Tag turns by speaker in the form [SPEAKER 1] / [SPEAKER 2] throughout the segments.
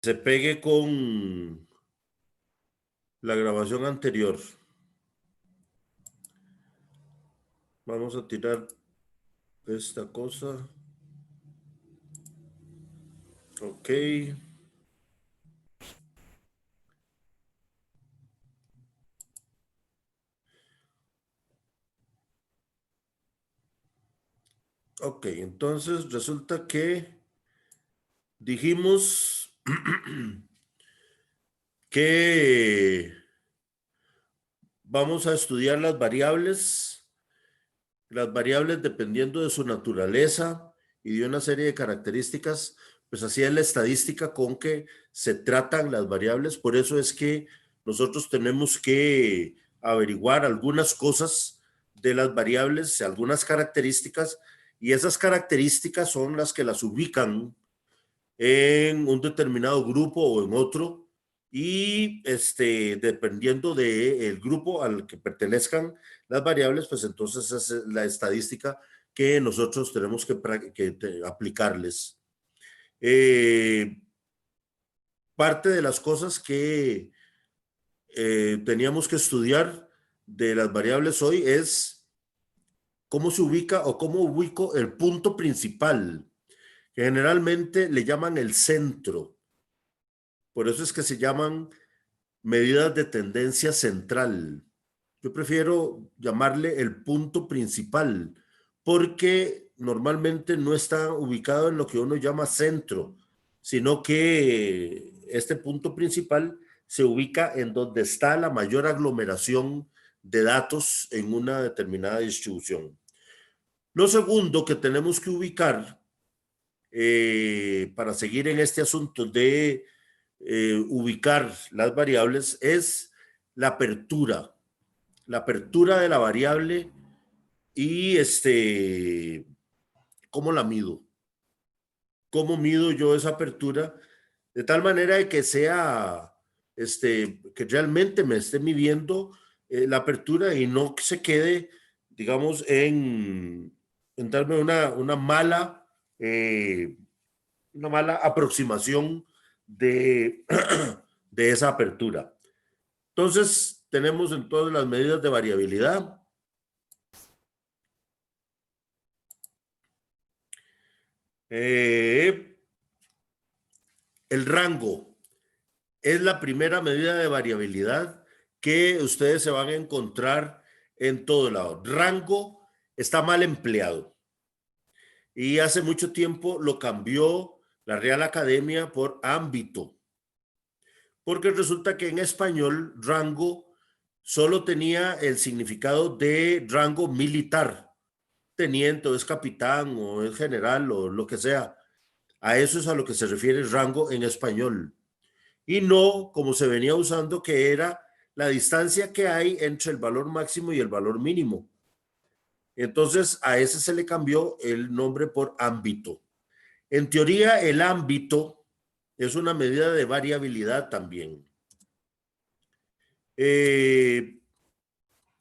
[SPEAKER 1] se pegue con la grabación anterior. Vamos a tirar esta cosa. Ok. Ok, entonces resulta que dijimos que vamos a estudiar las variables dependiendo de su naturaleza y de una serie de características, pues así es la estadística con que se tratan las variables. Por eso es que nosotros tenemos que averiguar algunas cosas de las variables, algunas características, y esas características son las que las ubican en un determinado grupo o en otro, y dependiendo del grupo al que pertenezcan las variables, pues entonces es la estadística que nosotros tenemos que aplicarles. Parte de las cosas que teníamos que estudiar de las variables hoy es cómo se ubica o cómo ubico el punto principal, que generalmente le llaman el centro. Por eso es que se llaman medidas de tendencia central. Yo prefiero llamarle el punto principal, porque normalmente no está ubicado en lo que uno llama centro, sino que este punto principal se ubica en donde está la mayor aglomeración de datos en una determinada distribución. Lo segundo que tenemos que ubicar para seguir en este asunto de ubicar las variables es la apertura de la variable y cómo la mido. ¿Cómo mido yo esa apertura? De tal manera de que sea, que realmente me esté midiendo la apertura y no que se quede, digamos, en darme una mala aproximación de, de esa apertura. Entonces, tenemos entonces las medidas de variabilidad. El rango es la primera medida de variabilidad que ustedes se van a encontrar en todo lado. Rango está mal empleado y hace mucho tiempo lo cambió la Real Academia por ámbito, porque resulta que en español rango solo tenía el significado de rango militar, teniente o es capitán o es general o lo que sea. A eso es a lo que se refiere rango en español. Y no como se venía usando, que era la distancia que hay entre el valor máximo y el valor mínimo. Entonces a ese se le cambió el nombre por ámbito. En teoría, el ámbito es una medida de variabilidad también.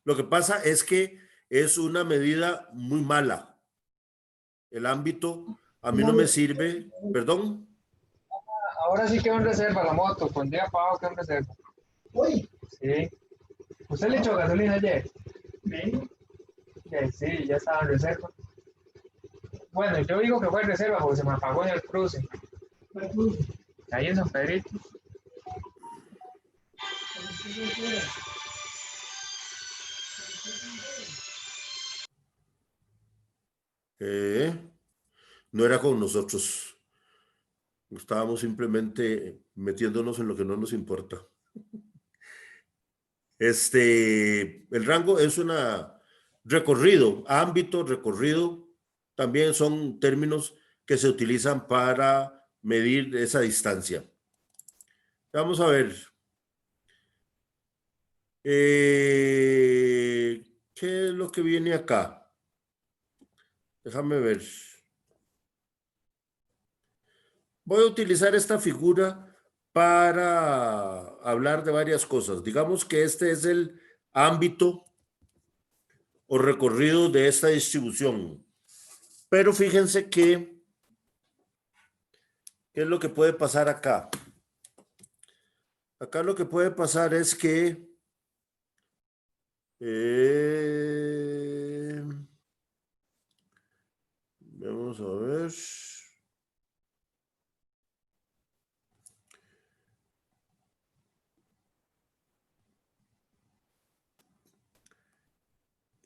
[SPEAKER 1] Lo que pasa es que es una medida muy mala. El ámbito a mí no me sirve, perdón.
[SPEAKER 2] Ahora sí quedó en reserva la moto, con día pago quedó en reserva. Uy. Sí. ¿Usted le echó gasolina ayer? Sí. Sí, ya estaba en reserva. Bueno, yo digo que fue en reserva porque se me apagó en el cruce. ¿Cuál cruce? Ahí en San Pedrito.
[SPEAKER 1] No era con nosotros. Estábamos simplemente metiéndonos en lo que no nos importa. El rango es una recorrido, ámbito, recorrido, también son términos que se utilizan para medir esa distancia. Vamos a ver. ¿Qué es lo que viene acá? Déjame ver. Voy a utilizar esta figura para hablar de varias cosas. Digamos que este es el ámbito o recorrido de esta distribución. Pero fíjense que, ¿qué es lo que puede pasar acá? Acá lo que puede pasar es que vamos a ver.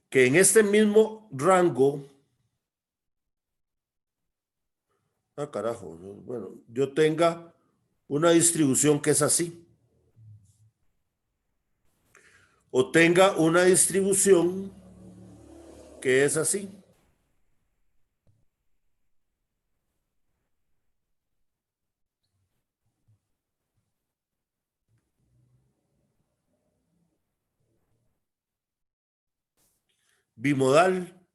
[SPEAKER 1] Que en este mismo rango, carajo, bueno, yo tenga una distribución que es así. O tenga una distribución que es así. Bimodal.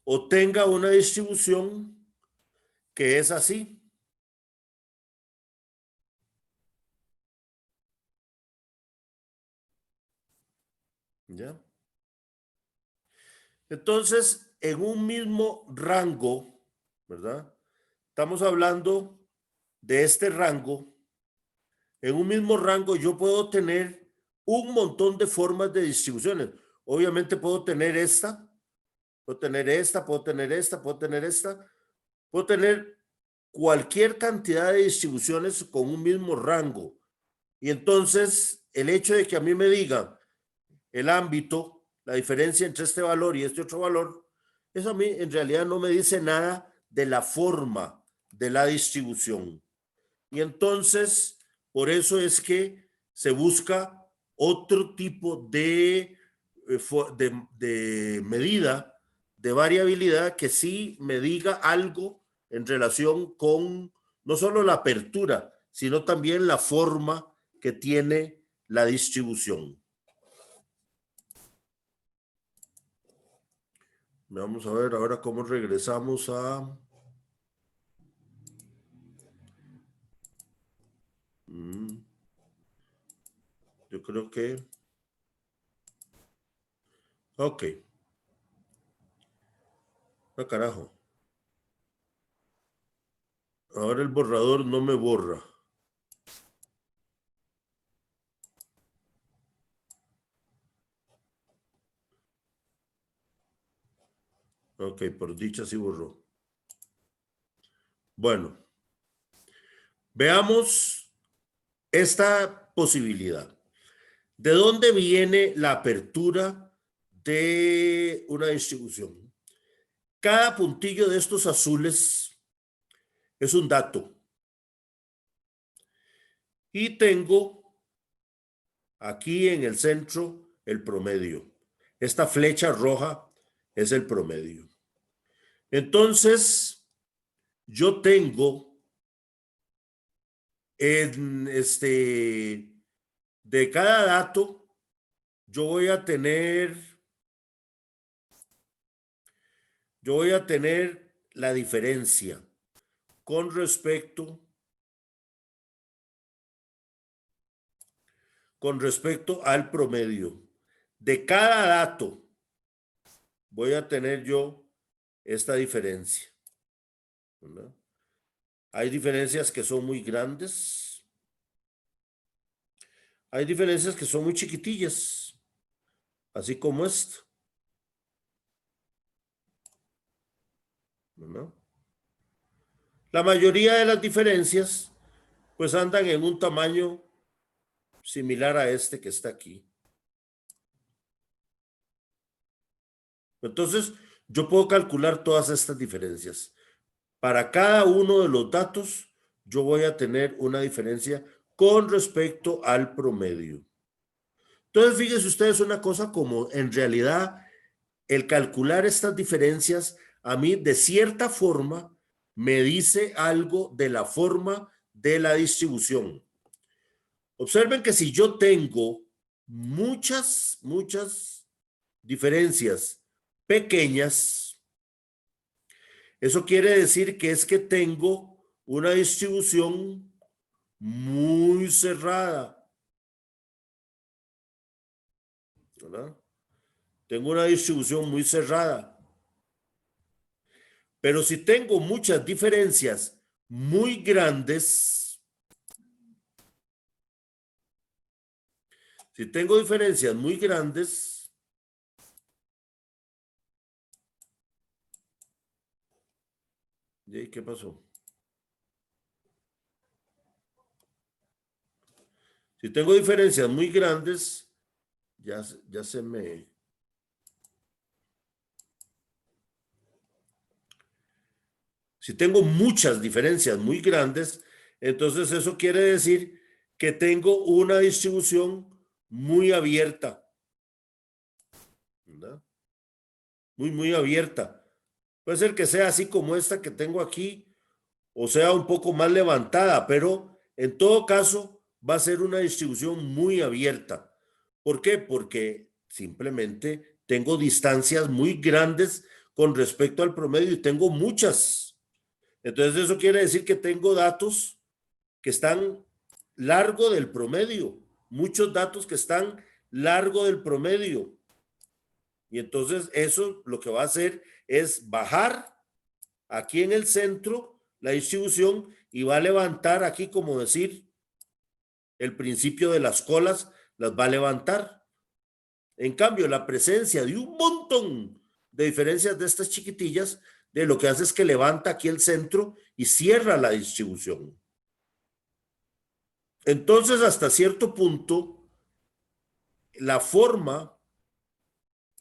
[SPEAKER 1] O tenga una distribución que es así. ¿Ya? Entonces, en un mismo rango, ¿verdad? Estamos hablando de este rango. En un mismo rango yo puedo tener un montón de formas de distribuciones. Obviamente puedo tener esta, puedo tener esta, puedo tener esta, puedo tener esta, puedo tener cualquier cantidad de distribuciones con un mismo rango. Y entonces el hecho de que a mí me digan el ámbito, la diferencia entre este valor y este otro valor, eso a mí en realidad no me dice nada de la forma de la distribución. Y entonces, por eso es que se busca otro tipo de medida de variabilidad que sí me diga algo en relación con no solo la apertura, sino también la forma que tiene la distribución. Vamos a ver ahora cómo regresamos a... Yo creo que... Ok. Ah, carajo. Ahora el borrador no me borra. Ok, por dicha sí borró. Bueno, veamos esta posibilidad. ¿De dónde viene la apertura de una distribución? Cada puntillo de estos azules es un dato. Y tengo aquí en el centro el promedio. Esta flecha roja es el promedio. Entonces, yo tengo en de cada dato, yo voy a tener la diferencia con respecto al promedio. De cada dato voy a tener yo esta diferencia, ¿verdad? Hay diferencias que son muy grandes, hay diferencias que son muy chiquitillas, así como esto, ¿verdad? La mayoría de las diferencias pues andan en un tamaño similar a este que está aquí. Entonces, yo puedo calcular todas estas diferencias. Para cada uno de los datos, yo voy a tener una diferencia con respecto al promedio. Entonces, fíjense ustedes una cosa como en realidad el calcular estas diferencias a mí de cierta forma me dice algo de la forma de la distribución. Observen que si yo tengo muchas diferencias pequeñas, eso quiere decir que es que tengo una distribución muy cerrada, ¿verdad? Tengo una distribución muy cerrada. Pero si tengo muchas diferencias muy grandes, Si tengo diferencias muy grandes, ¿y qué pasó? Si tengo diferencias muy grandes, ya se me... Si tengo muchas diferencias muy grandes, entonces eso quiere decir que tengo una distribución muy abierta, ¿verdad? Muy abierta. Puede ser que sea así como esta que tengo aquí, o sea un poco más levantada, pero en todo caso va a ser una distribución muy abierta. ¿Por qué? Porque simplemente tengo distancias muy grandes con respecto al promedio y tengo muchas. Entonces eso quiere decir que tengo datos que están largo del promedio, muchos datos que están largo del promedio. Y entonces eso lo que va a hacer es bajar aquí en el centro la distribución y va a levantar aquí, como decir, el principio de las colas las va a levantar. En cambio, la presencia de un montón de diferencias de estas chiquitillas, de lo que hace es que levanta aquí el centro y cierra la distribución. Entonces, hasta cierto punto, la forma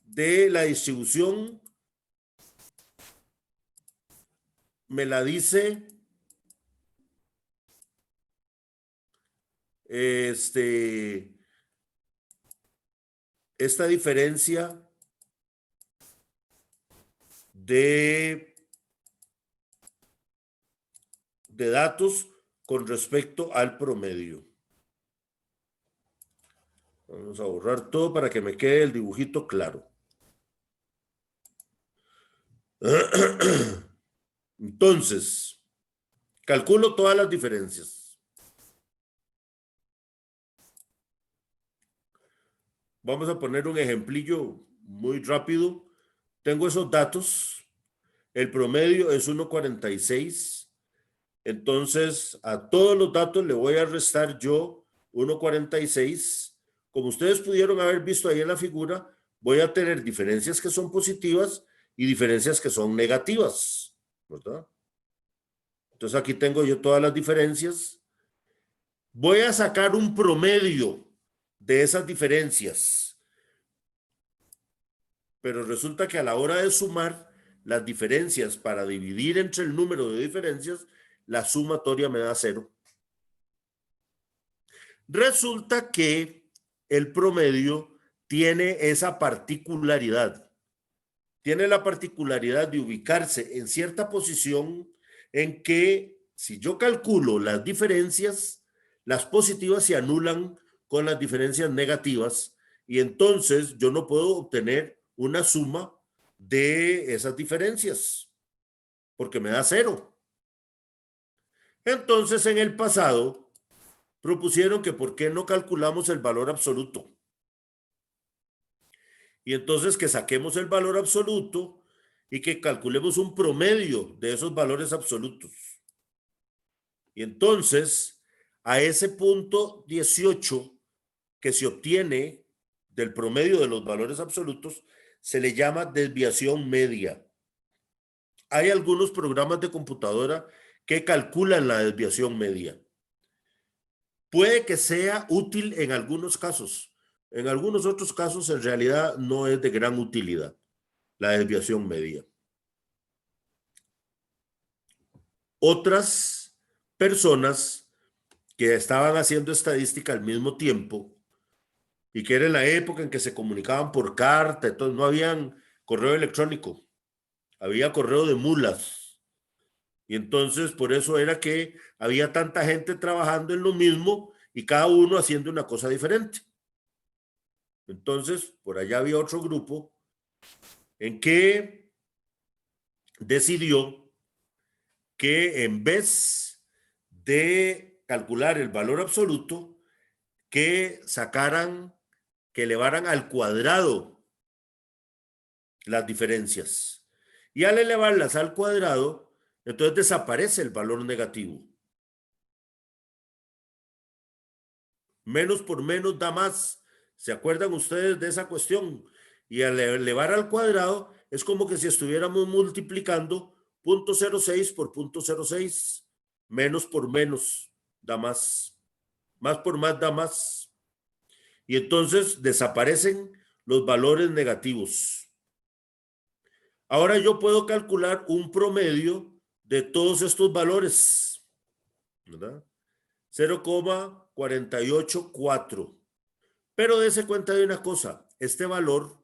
[SPEAKER 1] de la distribución me la dice esta diferencia de datos con respecto al promedio. Vamos a borrar todo para que me quede el dibujito claro. Entonces, calculo todas las diferencias. Vamos a poner un ejemplillo muy rápido. Tengo esos datos. El promedio es 1.46. Entonces, a todos los datos le voy a restar yo 1.46. Como ustedes pudieron haber visto ahí en la figura, voy a tener diferencias que son positivas y diferencias que son negativas, ¿verdad? Entonces aquí tengo yo todas las diferencias. Voy a sacar un promedio de esas diferencias. Pero resulta que a la hora de sumar las diferencias para dividir entre el número de diferencias, la sumatoria me da 0. Resulta que el promedio tiene esa particularidad. Tiene la particularidad de ubicarse en cierta posición en que si yo calculo las diferencias, las positivas se anulan con las diferencias negativas y entonces yo no puedo obtener una suma de esas diferencias porque me da 0. Entonces en el pasado propusieron que por qué no calculamos el valor absoluto. Y entonces que saquemos el valor absoluto y que calculemos un promedio de esos valores absolutos. Y entonces, a ese punto 18 que se obtiene del promedio de los valores absolutos, se le llama desviación media. Hay algunos programas de computadora que calculan la desviación media. Puede que sea útil en algunos casos. En algunos otros casos, en realidad, no es de gran utilidad la desviación media. Otras personas que estaban haciendo estadística al mismo tiempo y que era en la época en que se comunicaban por carta, entonces no había correo electrónico, había correo de mulas. Y entonces por eso era que había tanta gente trabajando en lo mismo y cada uno haciendo una cosa diferente. Entonces, por allá había otro grupo en que decidió que en vez de calcular el valor absoluto, que sacaran, que elevaran al cuadrado las diferencias. Y al elevarlas al cuadrado, entonces desaparece el valor negativo. Menos por menos da más. ¿Se acuerdan ustedes de esa cuestión? Y al elevar al cuadrado es como que si estuviéramos multiplicando 0.06 por 0.06. Menos por menos da más. Más por más da más. Y entonces desaparecen los valores negativos. Ahora yo puedo calcular un promedio de todos estos valores, ¿verdad? 0,484. Pero dése cuenta de una cosa, este valor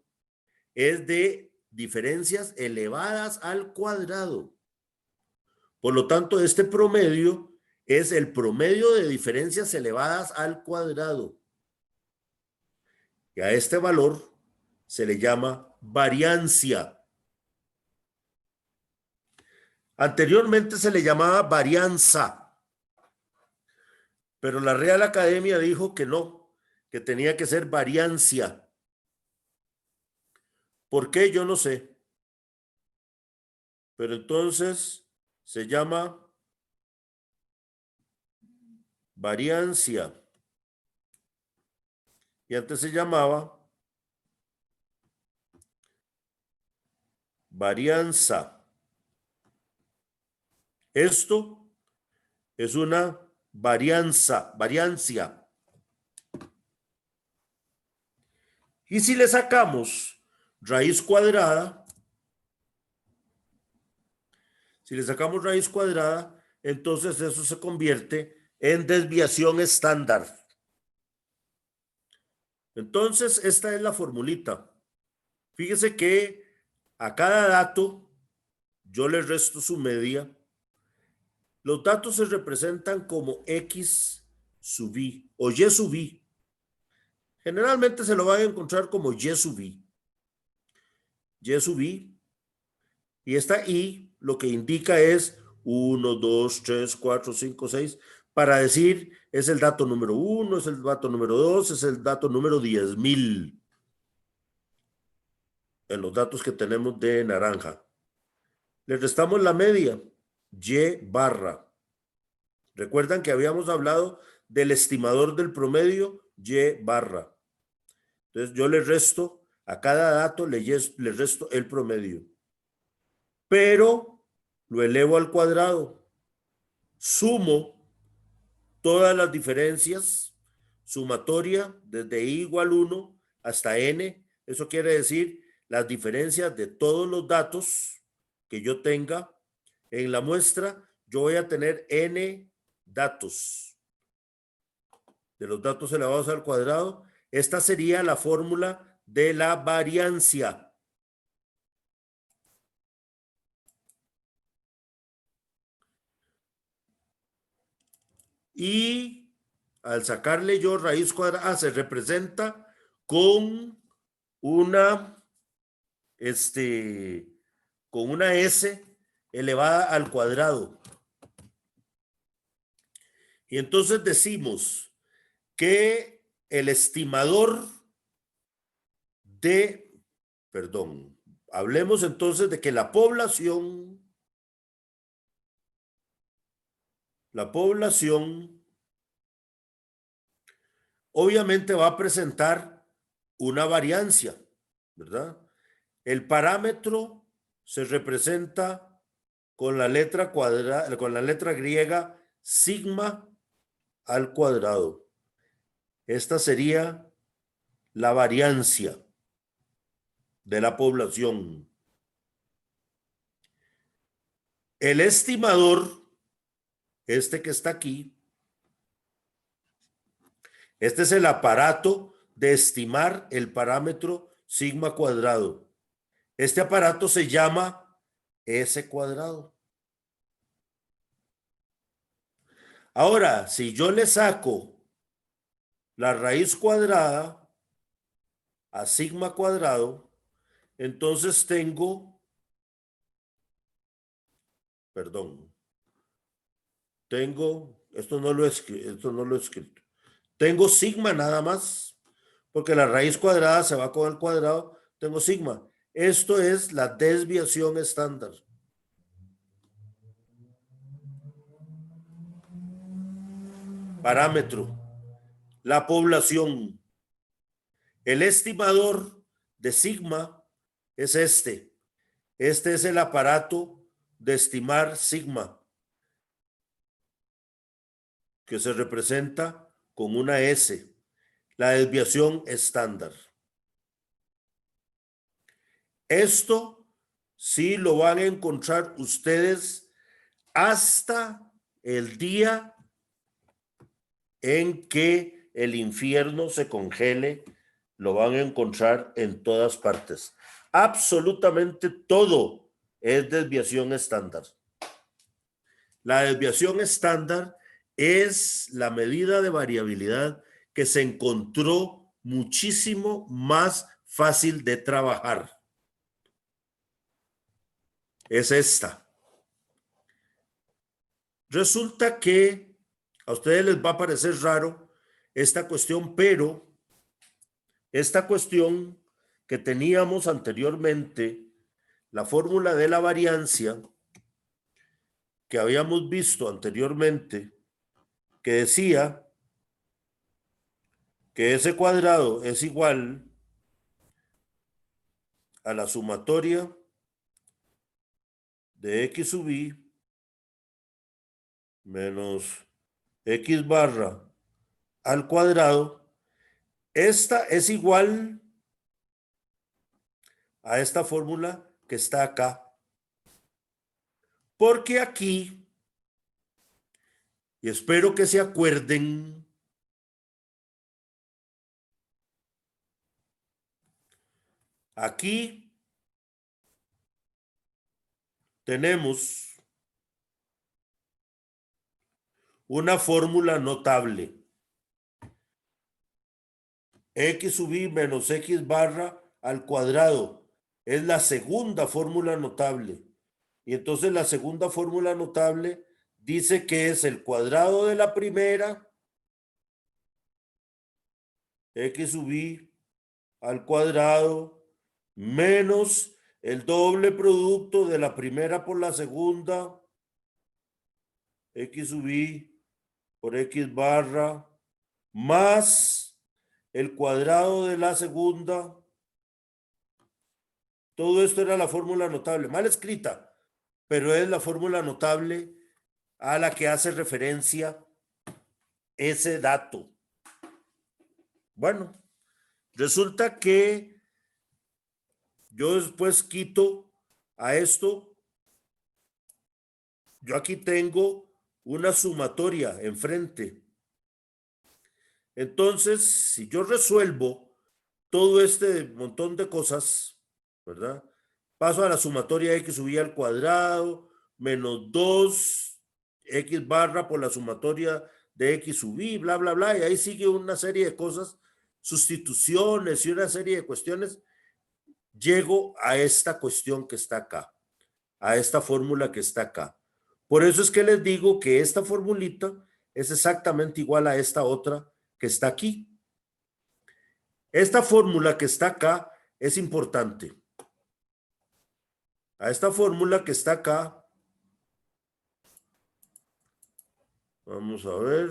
[SPEAKER 1] es de diferencias elevadas al cuadrado. Por lo tanto, este promedio es el promedio de diferencias elevadas al cuadrado. Y a este valor se le llama variancia. Anteriormente se le llamaba varianza, pero la Real Academia dijo que no, que tenía que ser variancia. ¿Por qué? Yo no sé. Pero entonces se llama variancia. Y antes se llamaba varianza. Esto es una variancia. Y si le sacamos raíz cuadrada, entonces eso se convierte en desviación estándar. Entonces, esta es la formulita. Fíjese que a cada dato yo le resto su media. Los datos se representan como X sub I o Y sub I. Generalmente se lo van a encontrar como Y sub I. Y sub I. Y esta I lo que indica es 1, 2, 3, 4, 5, 6. Para decir, es el dato número 1, es el dato número 2, es el dato número 10,000. En los datos que tenemos de naranja. Le restamos la media, Y barra. Recuerdan que habíamos hablado del estimador del promedio, Y barra. Entonces yo le resto, a cada dato le resto el promedio. Pero lo elevo al cuadrado. Sumo todas las diferencias, sumatoria desde I igual 1 hasta N. Eso quiere decir las diferencias de todos los datos que yo tenga en la muestra. Yo voy a tener N datos. De los datos elevados al cuadrado, esta sería la fórmula de la variancia. Y al sacarle yo raíz cuadrada, se representa con una, con una S elevada al cuadrado. Y entonces decimos que el estimador hablemos entonces de que la población obviamente va a presentar una variancia, ¿verdad? El parámetro se representa con la letra griega sigma al cuadrado. Esta sería la variancia de la población. El estimador, este que está aquí, este es el aparato de estimar el parámetro sigma cuadrado. Este aparato se llama S cuadrado. Ahora, si yo le saco la raíz cuadrada a sigma cuadrado, entonces tengo, esto no lo he escrito. Tengo sigma nada más, porque la raíz cuadrada se va con el cuadrado, tengo sigma. Esto es la desviación estándar. Parámetro, la población. El estimador de sigma es este. Este es el aparato de estimar sigma, que se representa con una S, la desviación estándar. Esto sí lo van a encontrar ustedes hasta el día en que el infierno se congele, lo van a encontrar en todas partes. Absolutamente todo es desviación estándar. La desviación estándar es la medida de variabilidad que se encontró muchísimo más fácil de trabajar. Es esta. Resulta que a ustedes les va a parecer raro esta cuestión, pero esta cuestión que teníamos anteriormente, la fórmula de la variancia que habíamos visto anteriormente, que decía que ese cuadrado es igual a la sumatoria de x sub i menos x barra al cuadrado, esta es igual a esta fórmula que está acá. Porque aquí, y espero que se acuerden, aquí tenemos una fórmula notable. X sub i menos x barra al cuadrado. Es la segunda fórmula notable. Y entonces la segunda fórmula notable dice que es el cuadrado de la primera, x sub i al cuadrado, menos el doble producto de la primera por la segunda, x sub i por x barra, más el cuadrado de la segunda. Todo esto era la fórmula notable, mal escrita, pero es la fórmula notable a la que hace referencia ese dato. Bueno, resulta que yo después quito a esto. Yo aquí tengo una sumatoria enfrente. Entonces, si yo resuelvo todo este montón de cosas, ¿verdad? Paso a la sumatoria x sub i al cuadrado menos 2x barra por la sumatoria de x sub i, bla, bla, bla, y ahí sigue una serie de cosas, sustituciones y una serie de cuestiones. Llego a esta cuestión que está acá, a esta fórmula que está acá. Por eso es que les digo que esta formulita es exactamente igual a esta otra que está aquí. Esta fórmula que está acá es importante. A esta fórmula que está acá, vamos a ver.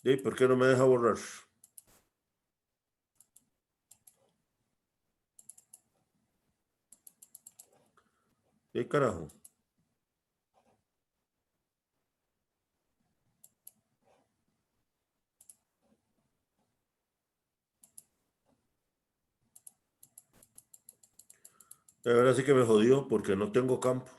[SPEAKER 1] ¿Y por qué no me deja borrar? ¿Qué carajo? Ahora sí que me jodió porque no tengo campo.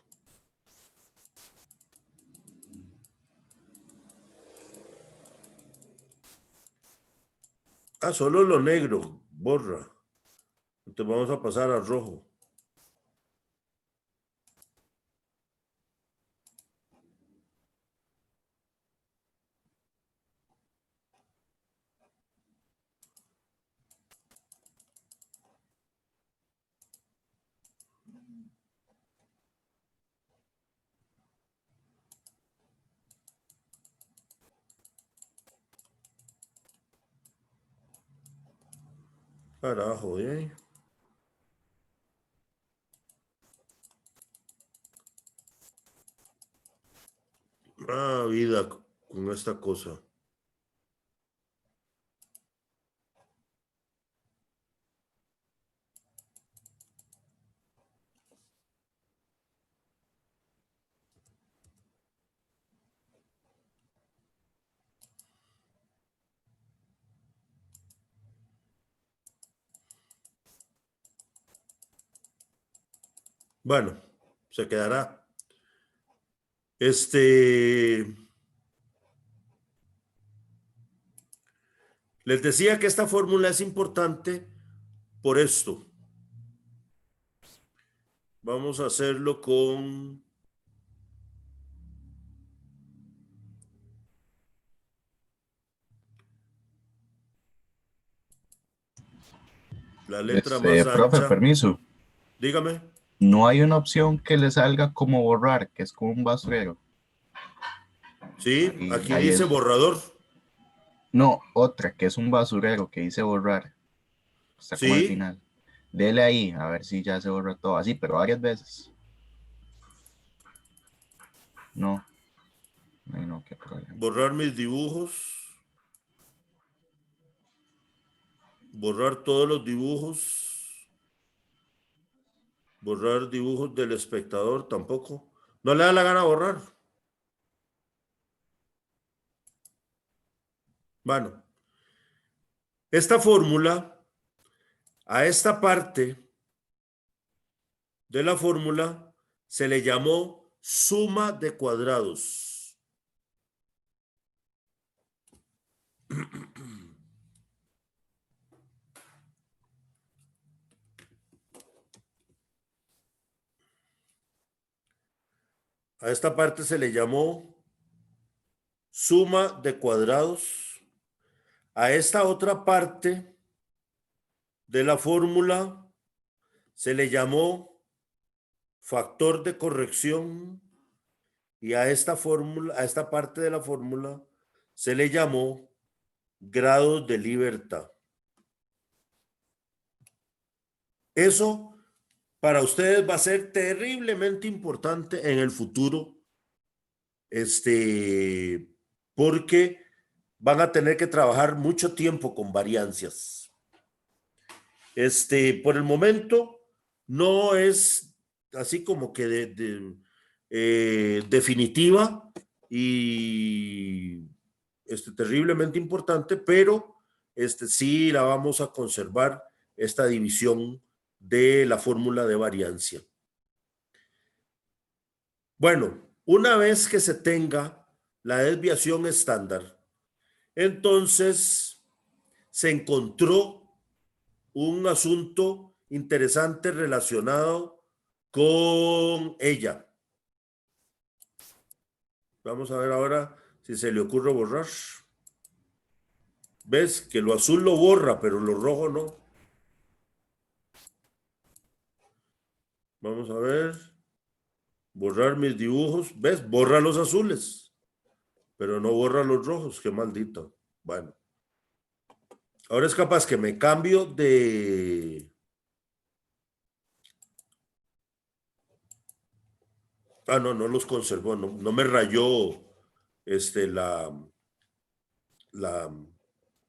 [SPEAKER 1] Ah, solo lo negro, borra. Entonces vamos a pasar al rojo. Carajo, ¿eh? Ah, vida con esta cosa. Bueno, se quedará. Les decía que esta fórmula es importante por esto. Vamos a hacerlo con la letra más
[SPEAKER 3] Profe,
[SPEAKER 1] ancha.
[SPEAKER 3] permiso.
[SPEAKER 1] Dígame.
[SPEAKER 3] No hay una opción que le salga como borrar, que es como un basurero.
[SPEAKER 1] Sí, aquí
[SPEAKER 3] Ahí
[SPEAKER 1] dice
[SPEAKER 3] es.
[SPEAKER 1] borrador.
[SPEAKER 3] No, otra, que es un basurero que dice borrar. Está como al
[SPEAKER 1] Sí,
[SPEAKER 3] final. Dele ahí, a ver si ya se borra todo. Así, pero varias veces. No. Ay, no, qué problema.
[SPEAKER 1] borrar mis dibujos. Borrar todos los dibujos. Borrar dibujos del espectador tampoco. No le da la gana borrar. Bueno, esta fórmula, a esta parte de la fórmula se le llamó suma de cuadrados. A esta parte se le llamó suma de cuadrados. A esta otra parte de la fórmula se le llamó factor de corrección y a esta fórmula, a esta parte de la fórmula se le llamó grados de libertad. Eso para ustedes va a ser terriblemente importante en el futuro, porque van a tener que trabajar mucho tiempo con variancias. Por el momento no es así como que definitiva y terriblemente importante, pero sí la vamos a conservar, esta división de la fórmula de variancia. Bueno, una vez que se tenga la desviación estándar, entonces se encontró un asunto interesante relacionado con ella. Vamos a ver ahora si se le ocurre borrar. ¿Ves? Que lo azul lo borra, pero lo rojo no. Vamos a ver. Borrar mis dibujos. ¿Ves? Borra los azules, pero no borra los rojos. Qué maldito. Bueno. Ahora es capaz que me cambio de... Ah, no, no los conservó. No, no me rayó la, la,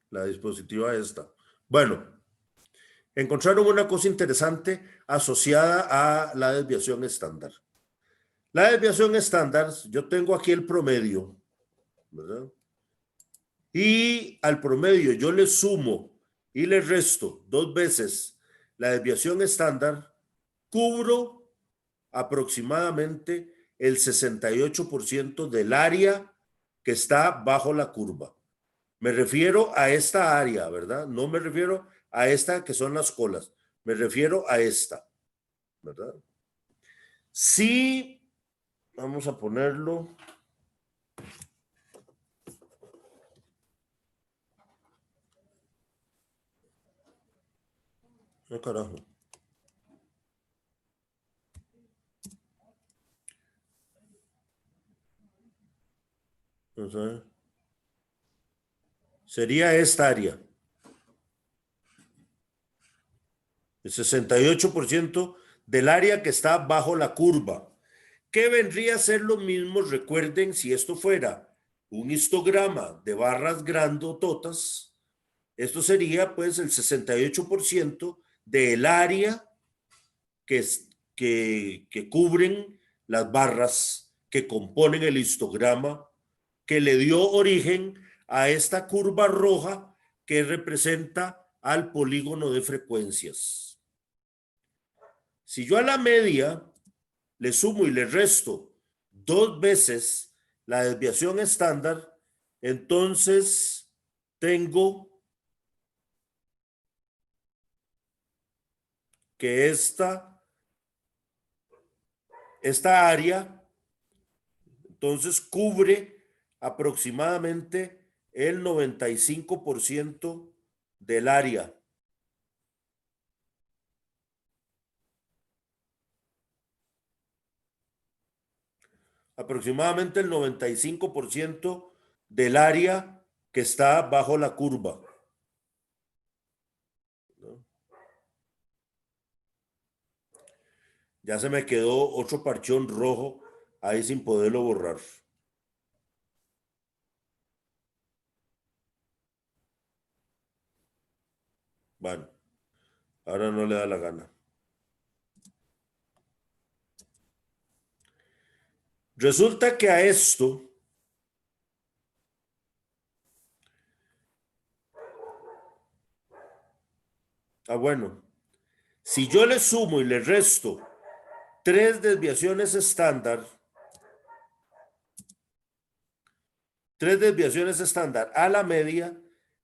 [SPEAKER 1] la dispositiva esta. Bueno, encontraron una cosa interesante asociada a la desviación estándar. La desviación estándar, yo tengo aquí el promedio, ¿verdad? Y al promedio yo le sumo y le resto 2 veces la desviación estándar, cubro aproximadamente el 68% del área que está bajo la curva. Me refiero a esta área, ¿verdad? No me refiero a esta que son las colas. Me refiero a esta, ¿verdad? Sí, vamos a ponerlo. ¿Qué carajo? Vamos a ver. Sería esta área. El 68% del área que está bajo la curva. que vendría a ser lo mismo, recuerden, si esto fuera un histograma de barras grandototas, esto sería pues el 68% del área que cubren las barras que componen el histograma que le dio origen a esta curva roja que representa al polígono de frecuencias. Si yo a la media le sumo y le resto 2 veces la desviación estándar, entonces tengo que esta área entonces cubre aproximadamente el 95% del área. Aproximadamente el 95% del área que está bajo la curva. ¿No? Ya se me quedó otro parchón rojo ahí sin poderlo borrar. Bueno, ahora no le da la gana. Resulta que a esto bueno, si yo le sumo y le resto 3 desviaciones estándar, 3 desviaciones estándar a la media,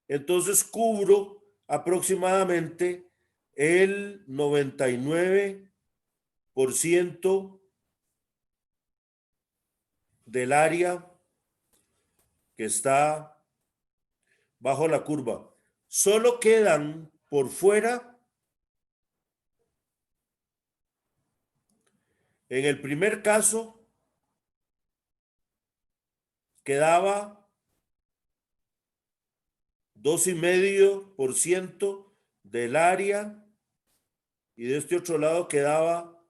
[SPEAKER 1] entonces cubro aproximadamente el 99% del área que está bajo la curva. Solo quedan por fuera, en el primer caso, quedaba 2,5% del área y de este otro lado quedaba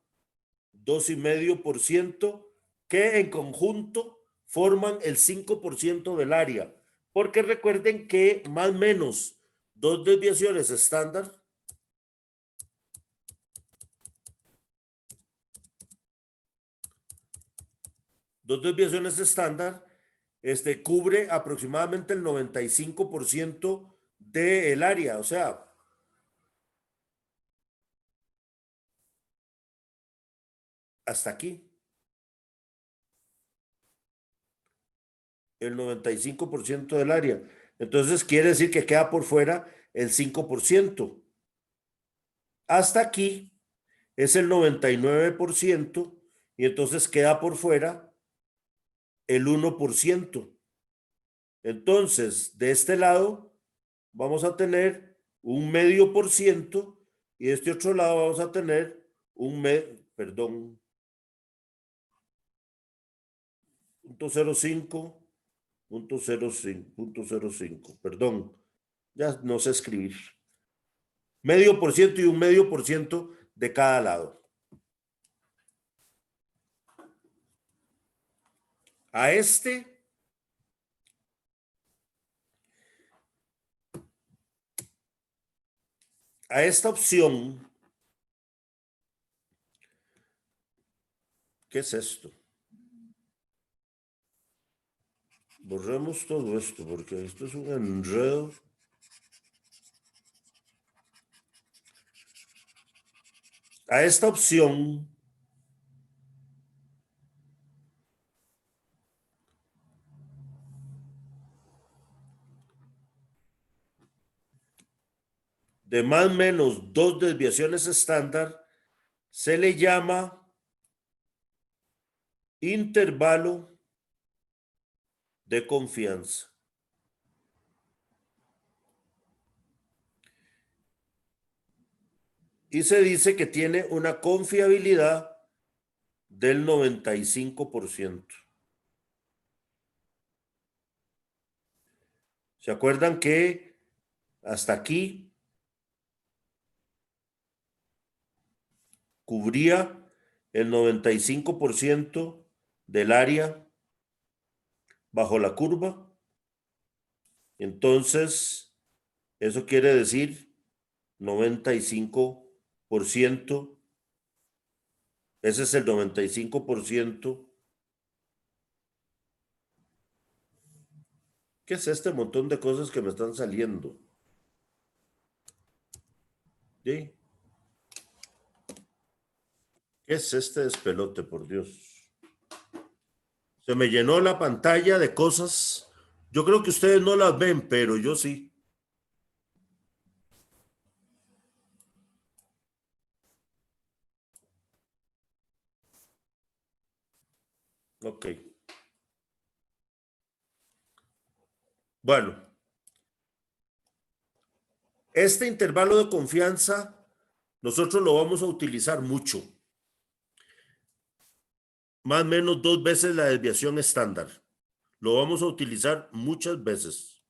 [SPEAKER 1] 2,5% que en conjunto forman el 5% del área. Porque recuerden que más o menos 2 desviaciones estándar cubre aproximadamente el 95% del área, o sea, hasta aquí. El 95% del área. Entonces quiere decir que queda por fuera el 5%. Hasta aquí es el 99% y entonces queda por fuera el 1%. Entonces, de este lado vamos a tener un 0,5% y de este otro lado vamos a tener un 0,05, 0,05, perdón, ya no sé escribir. 0,5% y un 0,5% de cada lado. A esta opción, ¿qué es esto? Borremos todo esto porque esto es un enredo. A esta opción de más o menos 2 desviaciones estándar se le llama intervalo de confianza. Y se dice que tiene una confiabilidad del 95%. ¿Se acuerdan que hasta aquí cubría el 95% del área bajo la curva. Entonces, eso quiere decir 95%. Ese es el 95%. ¿Qué es este montón de cosas que me están saliendo? ¿Sí? ¿Qué es este despelote, por Dios? Se me llenó la pantalla de cosas. Yo creo que ustedes no las ven, pero yo sí. Ok. Bueno, este intervalo de confianza nosotros lo vamos a utilizar mucho. Más o menos 2 veces la desviación estándar. Lo vamos a utilizar muchas veces.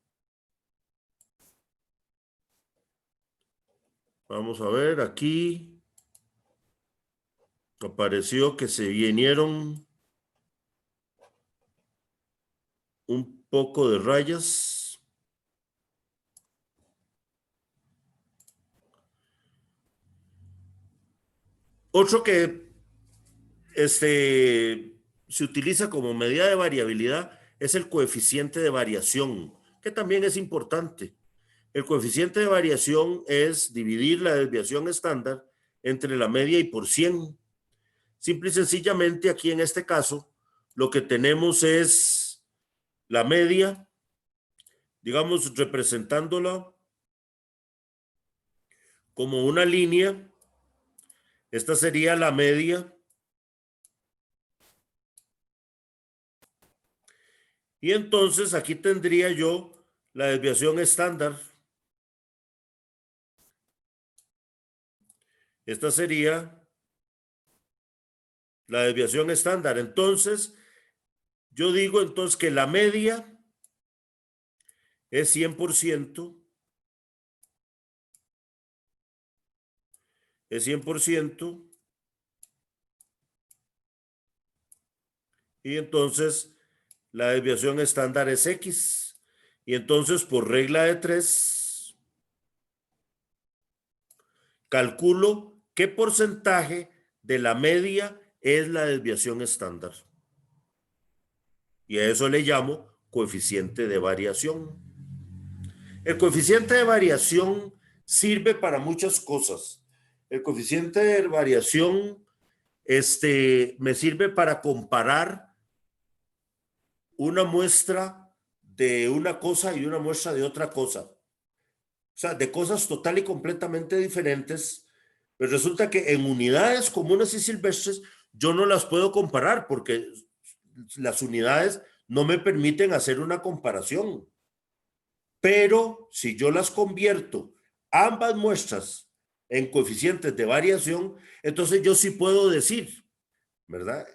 [SPEAKER 1] Vamos a ver, aquí apareció que se vinieron un poco de rayas. Otro que se utiliza como medida de variabilidad es el coeficiente de variación, que también es importante. El coeficiente de variación es dividir la desviación estándar entre la media y por 100. Simple y sencillamente aquí en este caso lo que tenemos es la media, digamos representándola como una línea. Esta sería la media. Y entonces aquí tendría yo la desviación estándar. Esta sería la desviación estándar. Entonces, yo digo entonces que la media es 100%, es 100%, y entonces la desviación estándar es X. Y entonces, por regla de 3, calculo qué porcentaje de la media es la desviación estándar. Y a eso le llamo coeficiente de variación. El coeficiente de variación sirve para muchas cosas. El coeficiente de variación me sirve para comparar una muestra de una cosa y una muestra de otra cosa. O sea, de cosas total y completamente diferentes. Pero resulta que en unidades comunes y silvestres yo no las puedo comparar porque las unidades no me permiten hacer una comparación. Pero si yo las convierto ambas muestras en coeficientes de variación, entonces yo sí puedo decir, ¿verdad?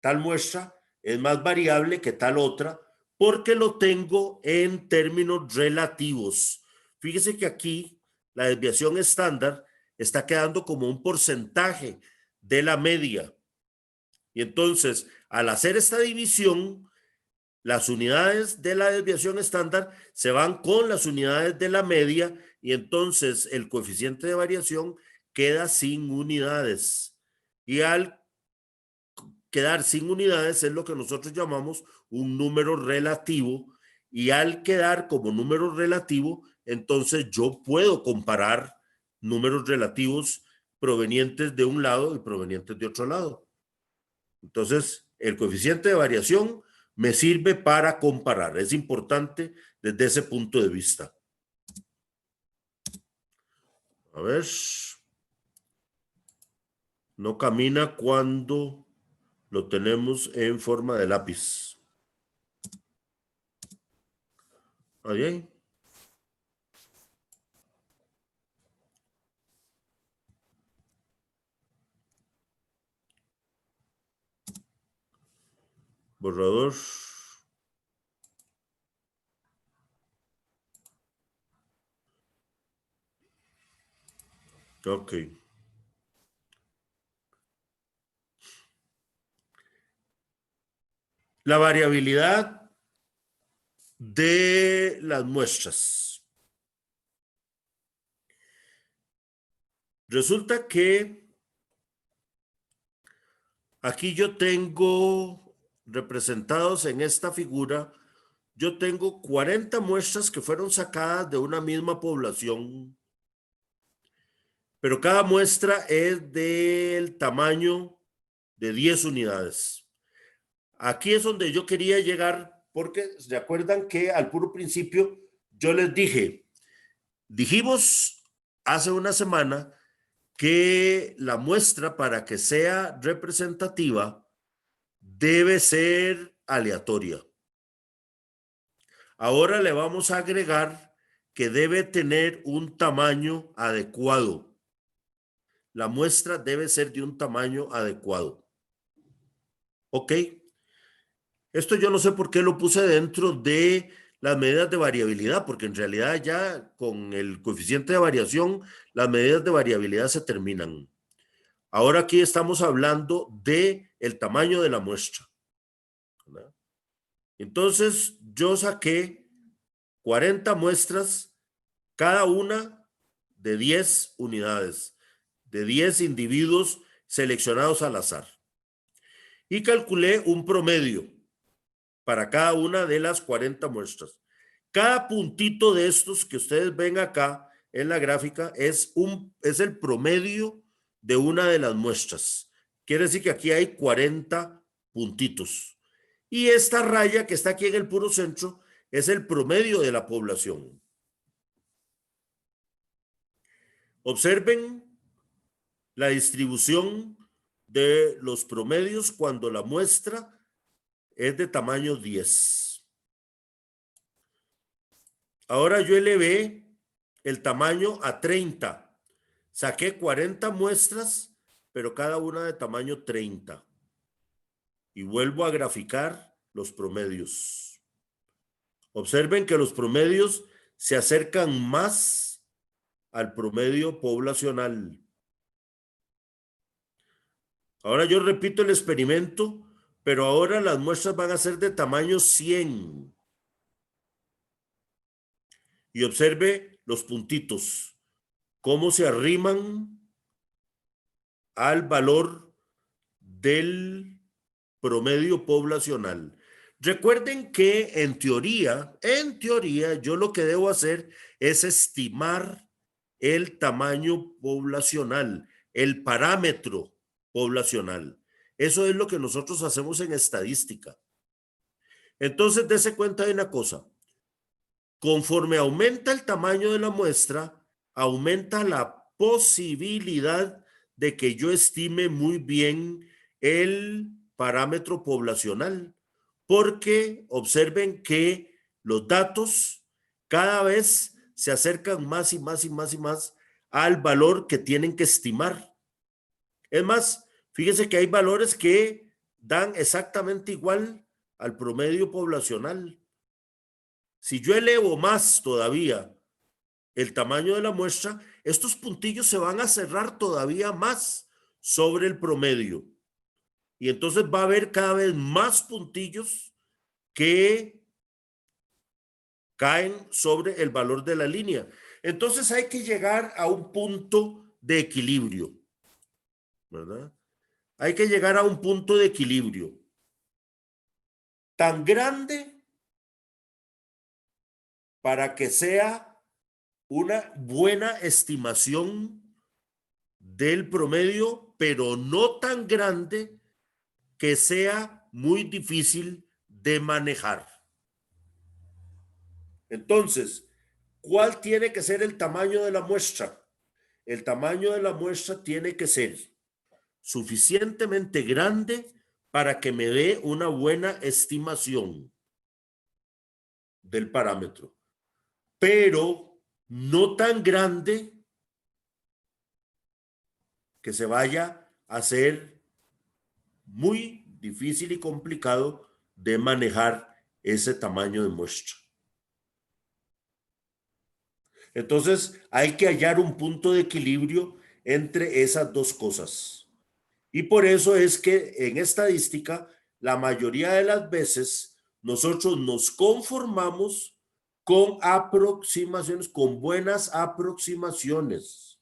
[SPEAKER 1] Tal muestra es más variable que tal otra porque lo tengo en términos relativos. Fíjese que aquí la desviación estándar está quedando como un porcentaje de la media. Y entonces, al hacer esta división, las unidades de la desviación estándar se van con las unidades de la media y entonces el coeficiente de variación queda sin unidades. Y al quedar sin unidades es lo que nosotros llamamos un número relativo, y al quedar como número relativo, entonces yo puedo comparar números relativos provenientes de un lado y provenientes de otro lado. Entonces, el coeficiente de variación me sirve para comparar. Es importante desde ese punto de vista. A ver. No camina cuando lo tenemos en forma de lápiz. Ahí. Borrador. Ok. La variabilidad de las muestras. Resulta que aquí yo tengo representados en esta figura, yo tengo 40 muestras que fueron sacadas de una misma población, pero cada muestra es del tamaño de 10 unidades. Aquí es donde yo quería llegar, porque se acuerdan que al puro principio yo les dijimos hace una semana que la muestra, para que sea representativa, debe ser aleatoria. Ahora le vamos a agregar que debe tener un tamaño adecuado. La muestra debe ser de un tamaño adecuado. ¿Ok? Esto yo no sé por qué lo puse dentro de las medidas de variabilidad, porque en realidad ya con el coeficiente de variación, las medidas de variabilidad se terminan. Ahora aquí estamos hablando de el tamaño de la muestra, ¿verdad? Entonces yo saqué 40 muestras, cada una de 10 unidades, de 10 individuos seleccionados al azar. Y calculé un promedio para cada una de las 40 muestras. Cada puntito de estos que ustedes ven acá en la gráfica es el promedio de una de las muestras. Quiere decir que aquí hay 40 puntitos. Y esta raya que está aquí en el puro centro es el promedio de la población. Observen la distribución de los promedios cuando la muestra es de tamaño 10. Ahora yo elevé el tamaño a 30. Saqué 40 muestras, pero cada una de tamaño 30. Y vuelvo a graficar los promedios. Observen que los promedios se acercan más al promedio poblacional. Ahora yo repito el experimento, pero ahora las muestras van a ser de tamaño 100. Y observe los puntitos, cómo se arriman al valor del promedio poblacional. Recuerden que en teoría, yo lo que debo hacer es estimar el tamaño poblacional, el parámetro poblacional. Eso es lo que nosotros hacemos en estadística. Entonces, dése cuenta de una cosa. Conforme aumenta el tamaño de la muestra, aumenta la posibilidad de que yo estime muy bien el parámetro poblacional, porque observen que los datos cada vez se acercan más y más y más y más al valor que tienen que estimar. Es más, fíjense que hay valores que dan exactamente igual al promedio poblacional. Si yo elevo más todavía el tamaño de la muestra, estos puntillos se van a cerrar todavía más sobre el promedio. Y entonces va a haber cada vez más puntillos que caen sobre el valor de la línea. Entonces hay que llegar a un punto de equilibrio, ¿verdad? Hay que llegar a un punto de equilibrio tan grande para que sea una buena estimación del promedio, pero no tan grande que sea muy difícil de manejar. Entonces, ¿cuál tiene que ser el tamaño de la muestra? El tamaño de la muestra tiene que ser suficientemente grande para que me dé una buena estimación del parámetro, pero no tan grande que se vaya a hacer muy difícil y complicado de manejar ese tamaño de muestra. Entonces, hay que hallar un punto de equilibrio entre esas dos cosas. Y por eso es que en estadística la mayoría de las veces nosotros nos conformamos con aproximaciones, con buenas aproximaciones,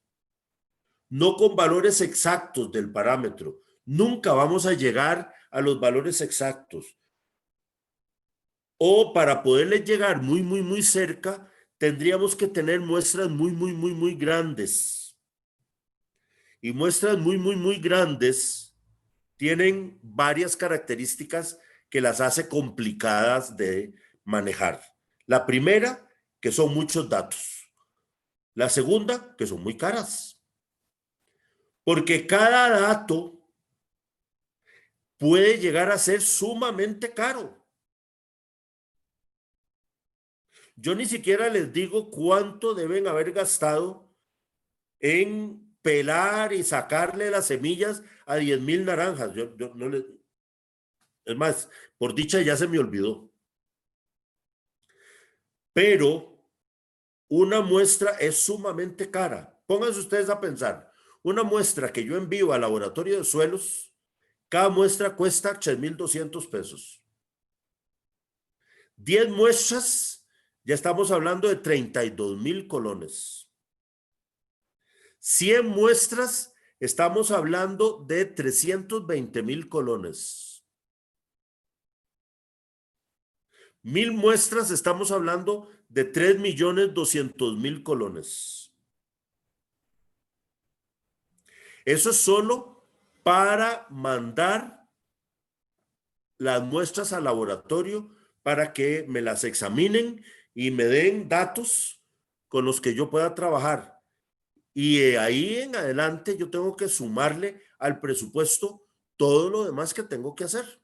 [SPEAKER 1] no con valores exactos del parámetro. Nunca vamos a llegar a los valores exactos. O para poderles llegar muy cerca, tendríamos que tener muestras muy grandes. Y muestras muy grandes tienen varias características que las hace complicadas de manejar. La primera, que son muchos datos. La segunda, que son muy caras. Porque cada dato puede llegar a ser sumamente caro. Yo ni siquiera les digo cuánto deben haber gastado en pelar y sacarle las semillas a 10,000 naranjas. Yo no les... Es más, por dicha ya se me olvidó. Pero una muestra es sumamente cara. Pónganse ustedes a pensar. Una muestra que yo envío al laboratorio de suelos, cada muestra cuesta 3,200 pesos. 10 muestras, ya estamos hablando de 32,000 colones. 100 muestras, estamos hablando de 320,000 colones. 1,000 muestras, estamos hablando de 3,200,000 colones. Eso es solo para mandar las muestras al laboratorio para que me las examinen y me den datos con los que yo pueda trabajar. Y ahí en adelante yo tengo que sumarle al presupuesto todo lo demás que tengo que hacer.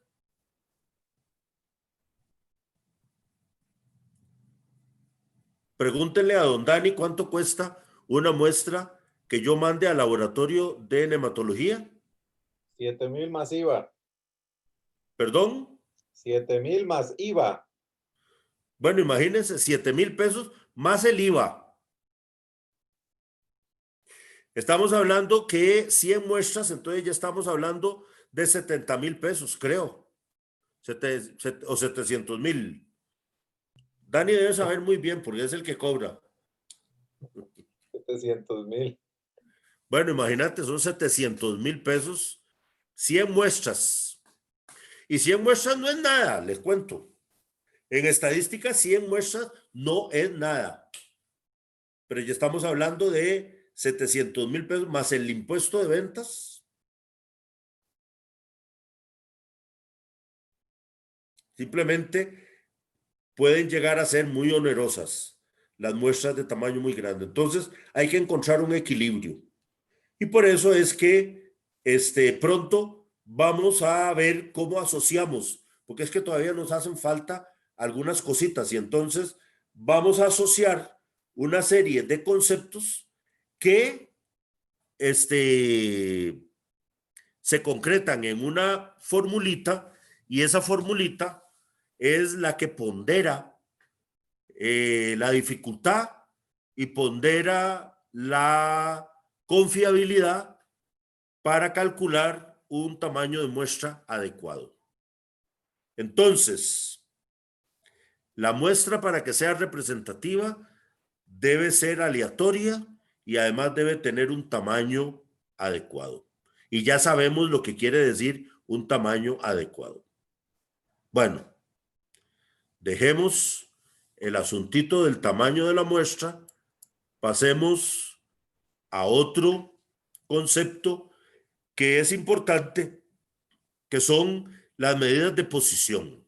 [SPEAKER 1] Pregúntenle a don Dani cuánto cuesta una muestra que yo mande al laboratorio de nematología.
[SPEAKER 4] 7,000 más IVA.
[SPEAKER 1] ¿Perdón?
[SPEAKER 4] 7,000 más IVA.
[SPEAKER 1] Bueno, imagínense, 7,000 pesos más el IVA. Estamos hablando que 100 muestras, entonces ya estamos hablando de 70,000 pesos, creo. O 700,000. Dani debe saber muy bien porque es el que cobra.
[SPEAKER 4] 700,000.
[SPEAKER 1] Bueno, imagínate, son 700,000 pesos, 100 muestras. Y 100 muestras no es nada, les cuento. En estadística, 100 muestras no es nada. Pero ya estamos hablando de 700,000 pesos más el impuesto de ventas. Simplemente pueden llegar a ser muy onerosas las muestras de tamaño muy grande. Entonces, hay que encontrar un equilibrio. Y por eso es que pronto vamos a ver cómo asociamos, porque es que todavía nos hacen falta algunas cositas y entonces vamos a asociar una serie de conceptos que se concretan en una formulita y esa formulita es la que pondera la dificultad y pondera la confiabilidad para calcular un tamaño de muestra adecuado. Entonces, la muestra para que sea representativa debe ser aleatoria y además debe tener un tamaño adecuado. Y ya sabemos lo que quiere decir un tamaño adecuado. Bueno, dejemos el asuntito del tamaño de la muestra, pasemos a otro concepto que es importante, que son las medidas de posición.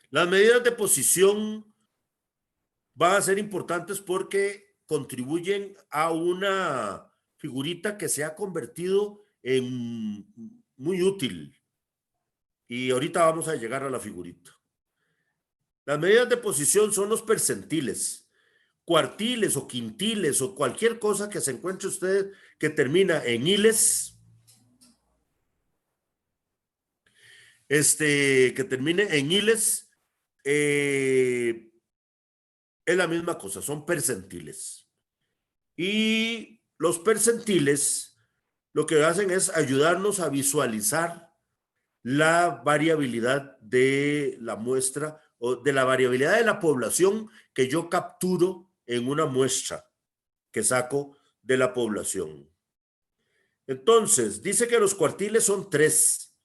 [SPEAKER 1] Las medidas de posición van a ser importantes porque contribuyen a una figurita que se ha convertido en muy útil. Y ahorita vamos a llegar a la figurita. Las medidas de posición son los percentiles, cuartiles o quintiles o cualquier cosa que se encuentre usted que termina en iles, que termine en iles, es la misma cosa, son percentiles. Y los percentiles lo que hacen es ayudarnos a visualizar la variabilidad de la muestra o de la variabilidad de la población que yo capturo en una muestra que saco de la población. Entonces, dice que los cuartiles son 3,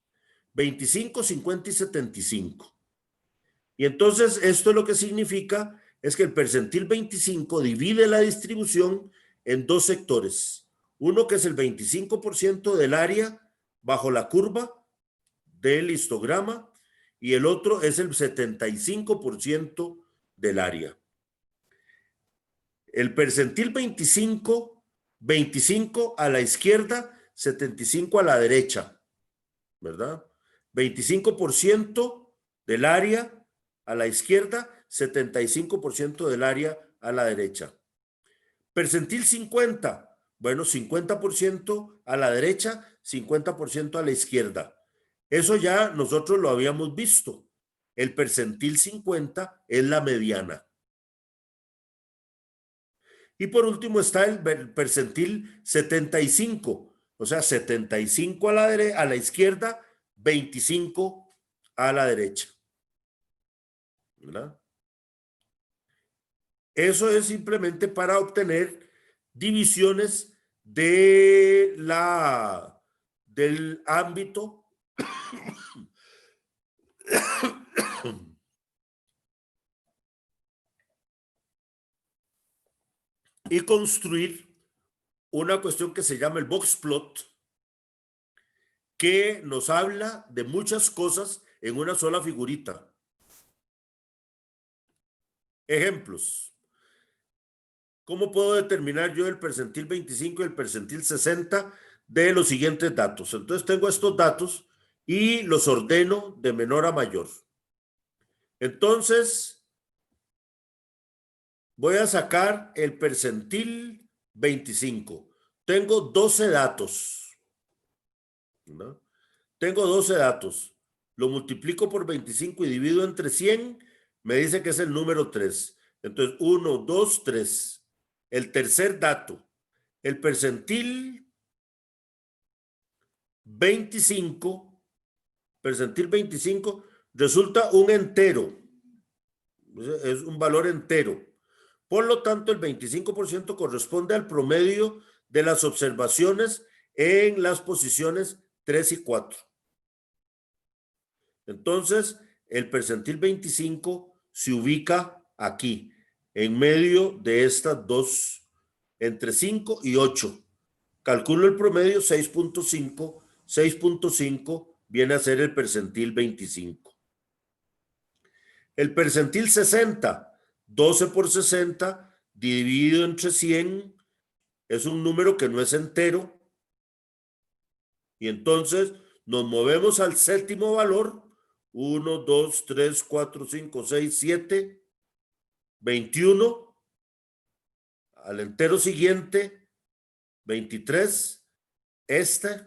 [SPEAKER 1] 25, 50 y 75. Y entonces esto lo que significa es que el percentil 25 divide la distribución en dos sectores. Uno que es el 25% del área bajo la curva del histograma y el otro es el 75% del área. El percentil 25, 25 a la izquierda, 75 a la derecha, ¿verdad? 25% del área a la izquierda, 75% del área a la derecha. Percentil 50, bueno, 50% a la derecha, 50% a la izquierda. Eso ya nosotros lo habíamos visto. El percentil 50 es la mediana. Y por último está el percentil 75, o sea, 75 a la izquierda, 25 a la derecha. ¿Verdad? Eso es simplemente para obtener divisiones de del ámbito y construir una cuestión que se llama el box plot, que nos habla de muchas cosas en una sola figurita. Ejemplos. ¿Cómo puedo determinar yo el percentil 25 y el percentil 60 de los siguientes datos? Entonces tengo estos datos y los ordeno de menor a mayor. Entonces, voy a sacar el percentil 25. Tengo 12 datos, ¿no? Tengo 12 datos. Lo multiplico por 25 y divido entre 100. Me dice que es el número 3. Entonces, 1, 2, 3. El tercer dato, el percentil 25, resulta un entero. Es un valor entero. Por lo tanto, el 25% corresponde al promedio de las observaciones en las posiciones 3 y 4. Entonces, el percentil 25 se ubica aquí, en medio de estas dos, entre 5 y 8. Calculo el promedio 6.5. 6.5 viene a ser el percentil 25. El percentil 60, 12 por 60, dividido entre 100, es un número que no es entero. Y entonces nos movemos al séptimo valor. 1, 2, 3, 4, 5, 6, 7, 21. Al entero siguiente, 23. Este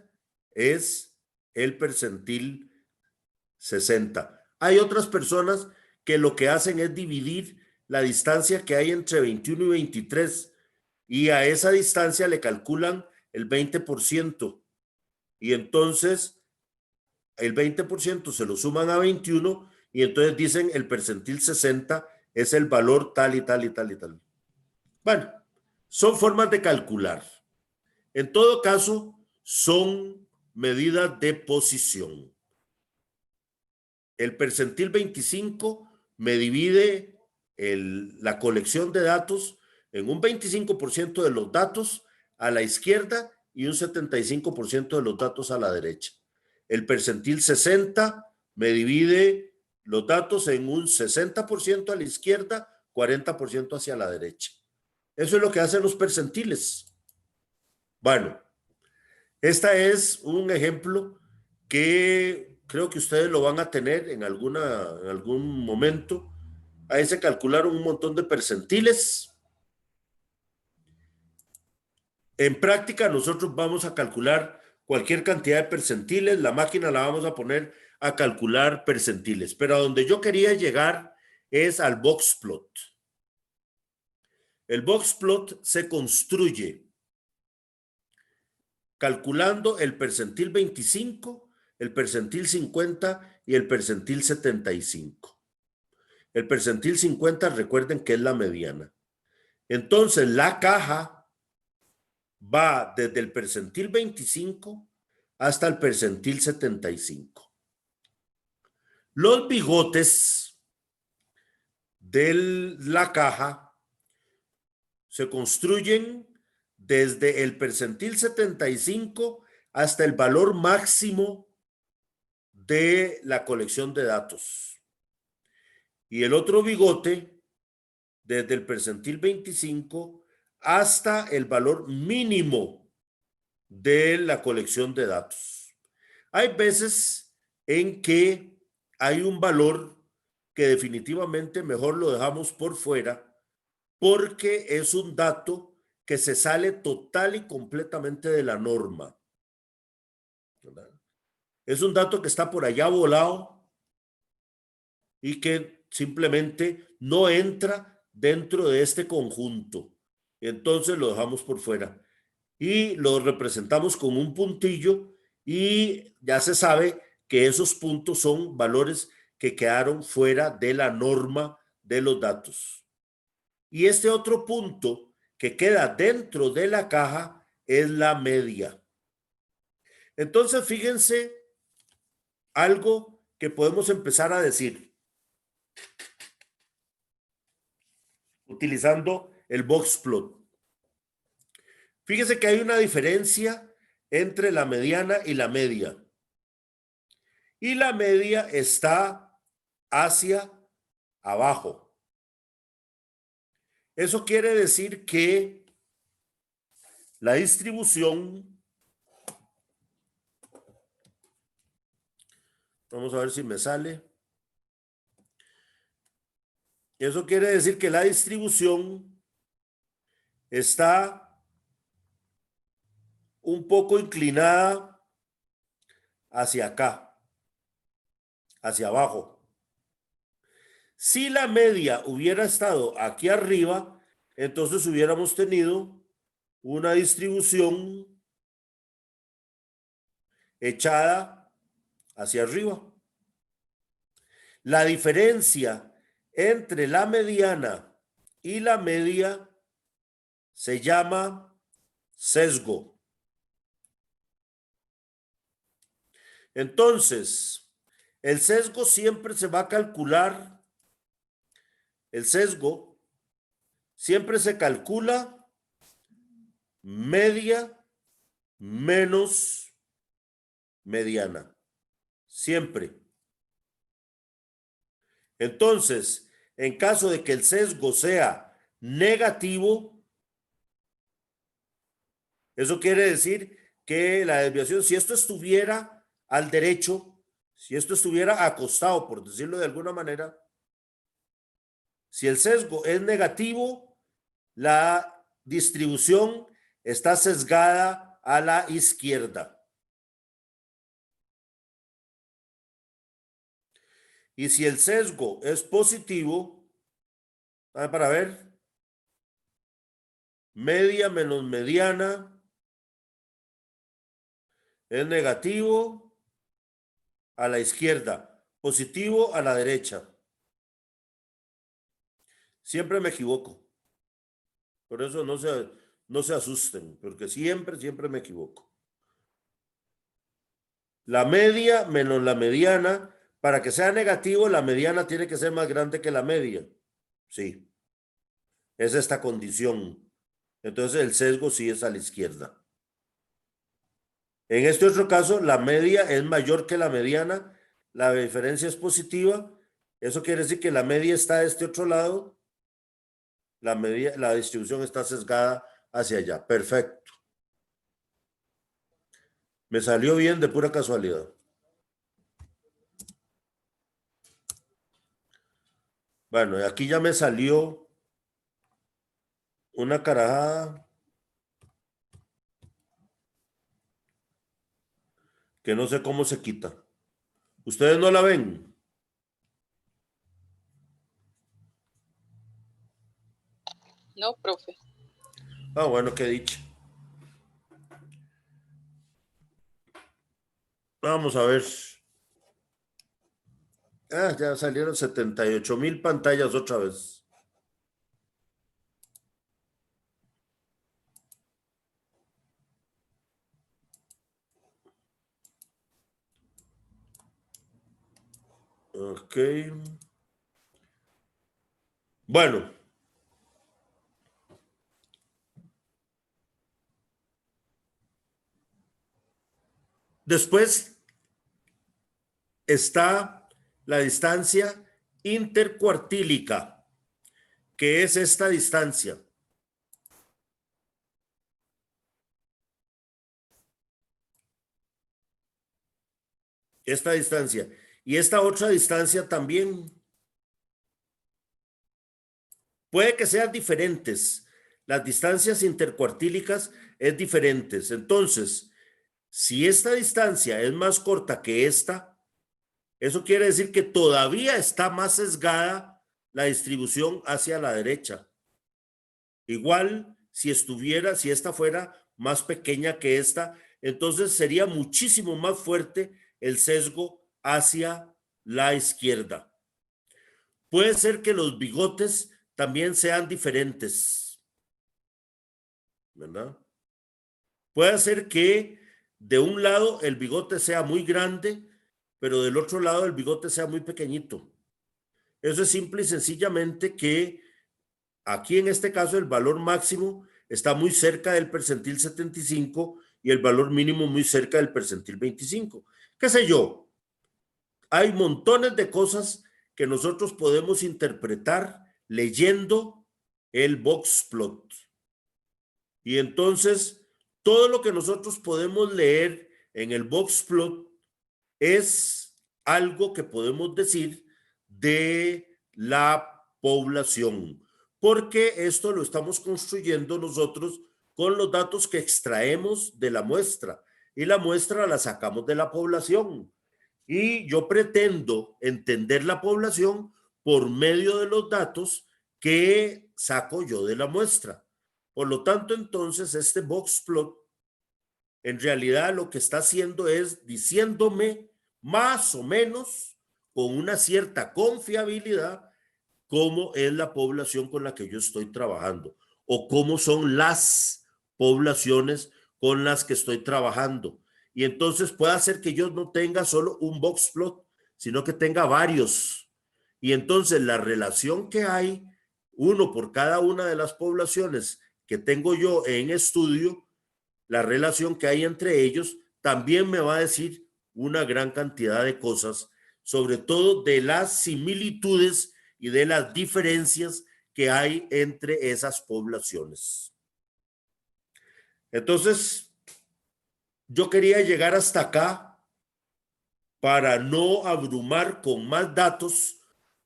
[SPEAKER 1] es el percentil 60. Hay otras personas que lo que hacen es dividir la distancia que hay entre 21 y 23 y a esa distancia le calculan el 20%. Y entonces el 20% se lo suman a 21 y entonces dicen el percentil 60 es el valor tal y tal y tal y tal. Bueno, son formas de calcular. En todo caso, son medidas de posición. El percentil 25 me divide la colección de datos en un 25% de los datos a la izquierda y un 75% de los datos a la derecha. El percentil 60 me divide los datos en un 60% a la izquierda, 40% hacia la derecha. Eso es lo que hacen los percentiles. Bueno, este es un ejemplo que creo que ustedes lo van a tener en algún momento. Ahí se calcularon un montón de percentiles. En práctica, nosotros vamos a calcular cualquier cantidad de percentiles. La máquina la vamos a poner a calcular percentiles. Pero a donde yo quería llegar es al box plot. El box plot se construye calculando el percentil 25, el percentil 50 y el percentil 75. El percentil 50, recuerden que es la mediana. Entonces, la caja va desde el percentil 25 hasta el percentil 75. Los bigotes de la caja se construyen desde el percentil 75 hasta el valor máximo de la colección de datos. Y el otro bigote desde el percentil 25 hasta el valor mínimo de la colección de datos. Hay veces en que hay un valor que definitivamente mejor lo dejamos por fuera porque es un dato que se sale total y completamente de la norma, ¿verdad? Es un dato que está por allá volado y que simplemente no entra dentro de este conjunto. Entonces lo dejamos por fuera y lo representamos con un puntillo y ya se sabe que esos puntos son valores que quedaron fuera de la norma de los datos. Y este otro punto que queda dentro de la caja es la media. Entonces, fíjense algo que podemos empezar a decir utilizando el box plot. Fíjese que hay una diferencia entre la mediana y la media. Y la media está hacia abajo. Eso quiere decir que la distribución, vamos a ver si me sale. Eso quiere decir que la distribución está un poco inclinada hacia acá, hacia abajo. Si la media hubiera estado aquí arriba, entonces hubiéramos tenido una distribución echada hacia arriba. La diferencia entre la mediana y la media se llama sesgo. Entonces, el sesgo siempre se va a calcular. El sesgo siempre se calcula media menos mediana. Siempre. Entonces, en caso de que el sesgo sea negativo, eso quiere decir que la desviación, si esto estuviera al derecho, si esto estuviera acostado, por decirlo de alguna manera, si el sesgo es negativo, la distribución está sesgada a la izquierda. Y si el sesgo es positivo, para ver, media menos mediana es negativo a la izquierda, positivo a la derecha. Siempre me equivoco. Por eso no se asusten, porque siempre me equivoco. La media menos la mediana, para que sea negativo, la mediana tiene que ser más grande que la media. Sí. Es esta condición. Entonces el sesgo sí es a la izquierda. En este otro caso, la media es mayor que la mediana, la diferencia es positiva. Eso quiere decir que la media está de este otro lado. La distribución está sesgada hacia allá. Perfecto. Me salió bien de pura casualidad. Bueno, y aquí ya me salió una carajada que no sé cómo se quita. ¿Ustedes no la ven?
[SPEAKER 5] No, profe.
[SPEAKER 1] Ah, bueno, qué dicha. Vamos a ver. Ah, ya salieron 78,000 pantallas otra vez. Ok. Bueno. Después está la distancia intercuartílica, que es esta distancia. Esta distancia. Y esta otra distancia también. Puede que sean diferentes. Las distancias intercuartílicas es diferentes. Entonces, si esta distancia es más corta que esta, eso quiere decir que todavía está más sesgada la distribución hacia la derecha. Igual, si esta fuera más pequeña que esta, entonces sería muchísimo más fuerte el sesgo hacia la izquierda. Puede ser que los bigotes también sean diferentes, ¿verdad? Puede ser que de un lado el bigote sea muy grande, pero del otro lado el bigote sea muy pequeñito. Eso es simple y sencillamente que aquí en este caso el valor máximo está muy cerca del percentil 75 y el valor mínimo muy cerca del percentil 25. ¿Qué sé yo? Hay montones de cosas que nosotros podemos interpretar leyendo el box plot. Y entonces, todo lo que nosotros podemos leer en el box plot es algo que podemos decir de la población, porque esto lo estamos construyendo nosotros con los datos que extraemos de la muestra, y la muestra la sacamos de la población. Y yo pretendo entender la población por medio de los datos que saco yo de la muestra. Por lo tanto, entonces, este box plot en realidad lo que está haciendo es diciéndome más o menos con una cierta confiabilidad cómo es la población con la que yo estoy trabajando o cómo son las poblaciones con las que estoy trabajando. Y entonces puede hacer que yo no tenga solo un box plot, sino que tenga varios. Y entonces la relación que hay, uno por cada una de las poblaciones que tengo yo en estudio, la relación que hay entre ellos, también me va a decir una gran cantidad de cosas, sobre todo de las similitudes y de las diferencias que hay entre esas poblaciones. Entonces, yo quería llegar hasta acá para no abrumar con más datos,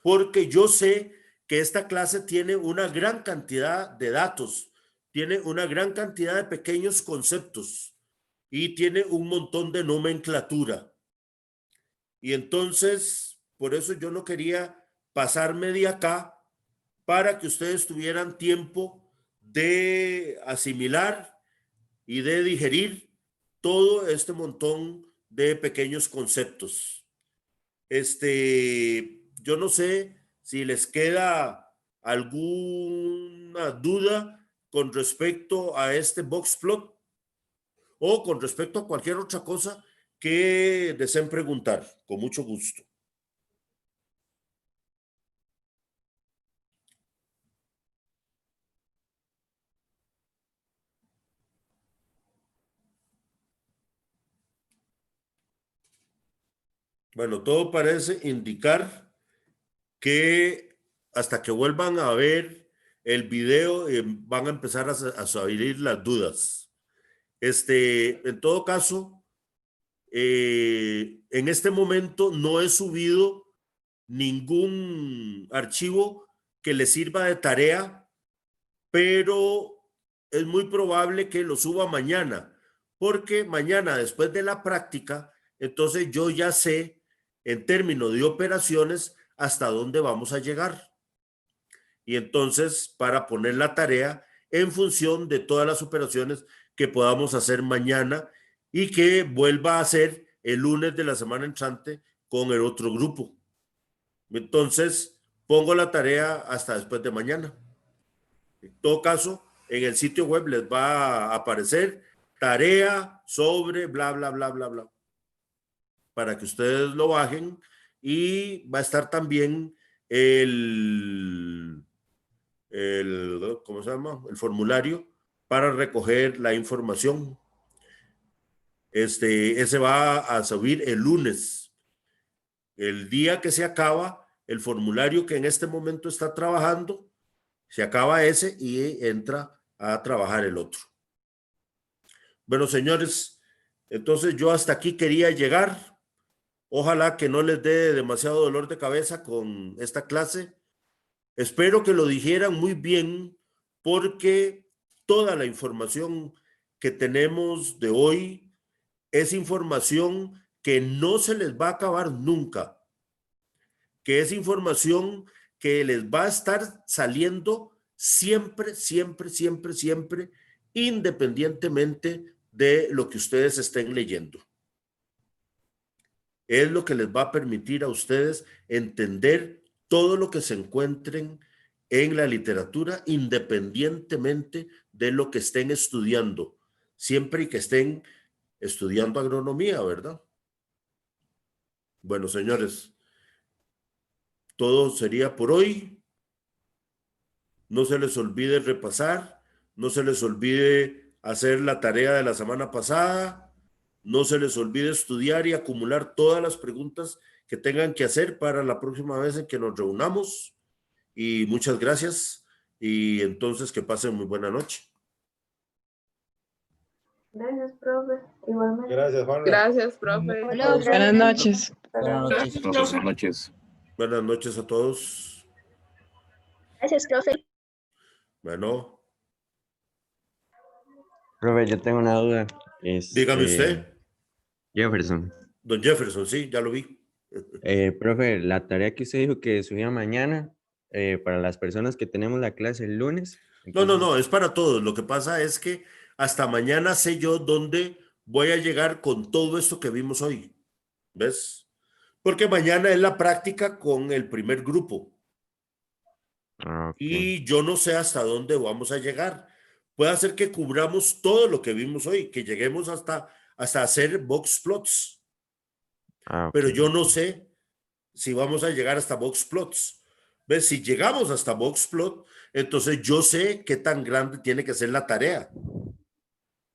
[SPEAKER 1] porque yo sé que esta clase tiene una gran cantidad de datos, tiene una gran cantidad de pequeños conceptos y tiene un montón de nomenclatura. Y entonces, por eso yo no quería pasarme de acá para que ustedes tuvieran tiempo de asimilar y de digerir todo este montón de pequeños conceptos. Yo no sé si les queda alguna duda con respecto a este box plot o con respecto a cualquier otra cosa que deseen preguntar, con mucho gusto. Bueno, todo parece indicar que hasta que vuelvan a ver el video van a empezar a salir las dudas. En todo caso, en este momento no he subido ningún archivo que les sirva de tarea, pero es muy probable que lo suba mañana, porque mañana después de la práctica, entonces yo ya sé en términos de operaciones hasta dónde vamos a llegar. Y entonces para poner la tarea en función de todas las operaciones que podamos hacer mañana y que vuelva a ser el lunes de la semana entrante con el otro grupo. Entonces, pongo la tarea hasta después de mañana. En todo caso, en el sitio web les va a aparecer tarea sobre bla, bla, bla, bla, bla, para que ustedes lo bajen, y va a estar también ¿cómo se llama? El formulario para recoger la información. Ese va a subir el lunes. El día que se acaba el formulario que en este momento está trabajando, se acaba ese y entra a trabajar el otro. Bueno, señores, entonces yo hasta aquí quería llegar. Ojalá que no les dé demasiado dolor de cabeza con esta clase. Espero que lo dijeran muy bien, porque toda la información que tenemos de hoy es información que no se les va a acabar nunca, que es información que les va a estar saliendo siempre, siempre, siempre, siempre, independientemente de lo que ustedes estén leyendo. Es lo que les va a permitir a ustedes entender todo lo que se encuentren en la literatura, independientemente de lo que estén estudiando, siempre y que estén estudiando agronomía, ¿verdad? Bueno, señores, todo sería por hoy. No se les olvide repasar, no se les olvide hacer la tarea de la semana pasada, no se les olvide estudiar y acumular todas las preguntas que tengan que hacer para la próxima vez en que nos reunamos. Y muchas gracias, y entonces que pasen muy buena noche.
[SPEAKER 6] Gracias, profe. Igualmente.
[SPEAKER 4] Gracias, Juan.
[SPEAKER 5] Gracias, profe.
[SPEAKER 7] Buenas noches.
[SPEAKER 3] Buenas noches.
[SPEAKER 1] Buenas noches a todos.
[SPEAKER 6] Gracias, profe.
[SPEAKER 1] Bueno,
[SPEAKER 8] Profe, yo tengo una duda.
[SPEAKER 1] dígame usted.
[SPEAKER 8] Jefferson.
[SPEAKER 1] Don Jefferson, sí, ya lo vi.
[SPEAKER 8] Profe, la tarea que usted dijo que subía mañana, para las personas que tenemos la clase el lunes.
[SPEAKER 1] No, es para todos. Lo que pasa es que hasta mañana sé yo dónde voy a llegar con todo esto que vimos hoy. ¿Ves? Porque mañana es la práctica con el primer grupo.
[SPEAKER 8] Ah, ok.
[SPEAKER 1] Y yo no sé hasta dónde vamos a llegar. Puede ser que cubramos todo lo que vimos hoy, que lleguemos hasta hacer box plots.
[SPEAKER 8] Ah, ok.
[SPEAKER 1] Pero yo no sé si vamos a llegar hasta box plots. ¿Ves? Si llegamos hasta box plot, entonces yo sé qué tan grande tiene que ser la tarea.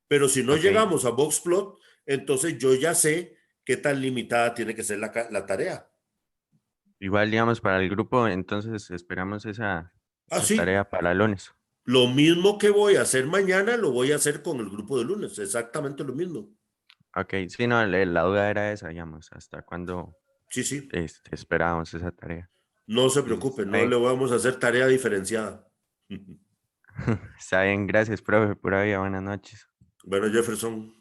[SPEAKER 1] Pero si no
[SPEAKER 8] Ok.
[SPEAKER 1] llegamos a box plot, entonces yo ya sé qué tan limitada tiene que ser la tarea.
[SPEAKER 8] Igual, digamos, para el grupo, entonces esperamos esa
[SPEAKER 1] Sí.
[SPEAKER 8] tarea para el lunes.
[SPEAKER 1] Lo mismo que voy a hacer mañana, lo voy a hacer con el grupo de lunes. Exactamente lo mismo.
[SPEAKER 8] Ok, sí, no, la duda era esa, digamos, hasta cuándo
[SPEAKER 1] Sí.
[SPEAKER 8] esperábamos esa tarea.
[SPEAKER 1] No se preocupe, no le vamos a hacer tarea diferenciada.
[SPEAKER 8] Está bien, gracias, profe, pura vida, buenas noches.
[SPEAKER 1] Bueno, Jefferson.